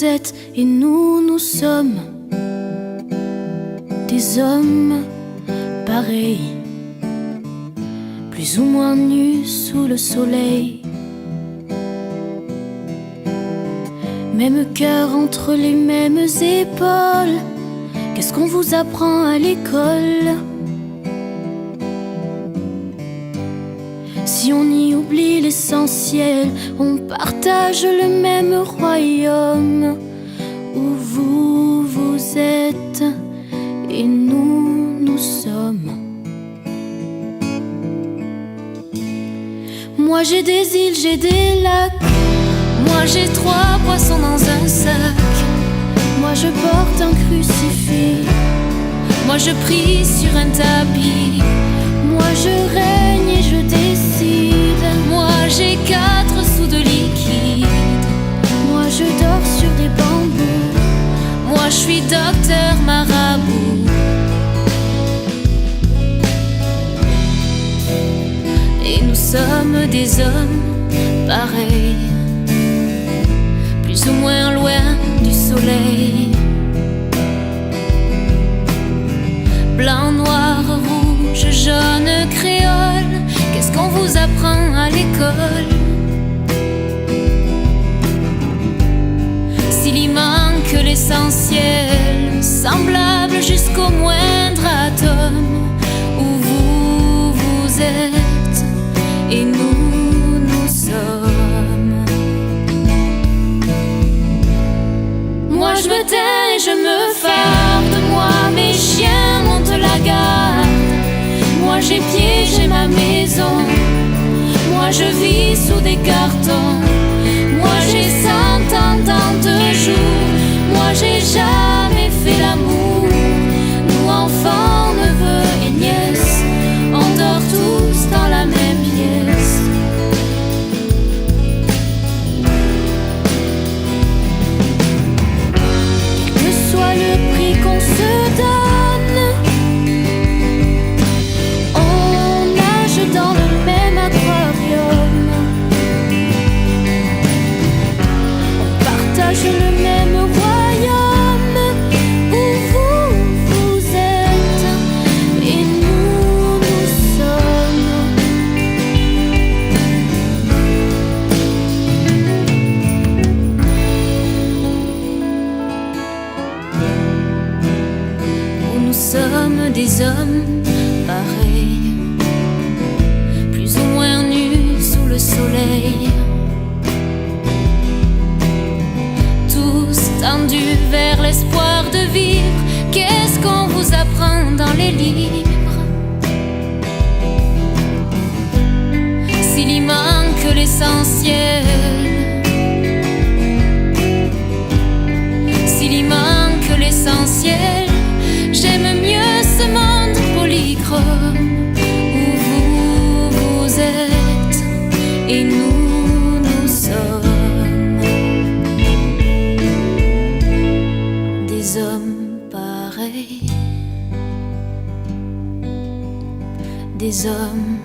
vous êtes et nous, nous sommes des hommes pareils, plus ou moins nus sous le soleil. Même cœur entre les mêmes épaules. Qu'est-ce qu'on vous apprend à l'école? Si on y oublie l'essentiel, on partage le même royaume où vous, vous êtes et nous, nous sommes. Moi j'ai des îles, j'ai des lacs. Moi j'ai 3 poissons dans un sac. Moi je porte un crucifix. Moi je prie sur un tapis. Moi je règne et je décide. Moi j'ai 4 sous de liquide. Moi je dors sur des bambous. Moi je suis docteur marabout. Et nous sommes des hommes pareils, plus ou moins loin du soleil. Blanc, noir, rouge, jaune, créole. Qu'est-ce qu'on vous apprend à l'école? S'il y manque l'essentiel, semblable jusqu'au moindre atome, où vous, vous êtes et nous, nous sommes. Moi je me tais et je me farde. Moi mes chiens montent la garde. Moi j'ai pied, j'ai ma maison. Moi je vis sous des cartons. Moi j'ai 100 ans dans 2 jours. Moi j'ai jamais fait l'amour. Nous enfants, neveux et nièces, on dort tous dans la même pièce. Le prix qu'on se donne, on nage dans le même aquarium. On partage le même royaume où vous, vous êtes et nous, nous sommes. Nous sommes des hommes pareils, plus ou moins nus sous le soleil. Tous tendus vers l'espoir de vivre. Qu'est-ce qu'on vous apprend dans les livres? S'il y manque l'essentiel, s'il y manque l'essentiel, j'aime mieux ce monde polychrome où vous, vous êtes et nous, nous sommes. Des hommes pareils, des hommes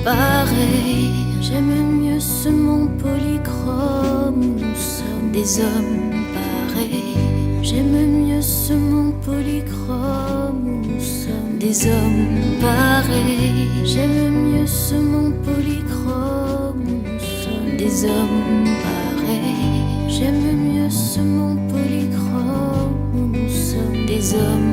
pareils. J'aime mieux ce monde polychrome où nous sommes. Des hommes pareils. J'aime mieux ce monde polychrome où nous sommes. Des hommes pareils. J'aime mieux ce monde polychrome où nous sommes. Des hommes pareils. J'aime mieux ce monde polychrome où nous sommes. Des hommes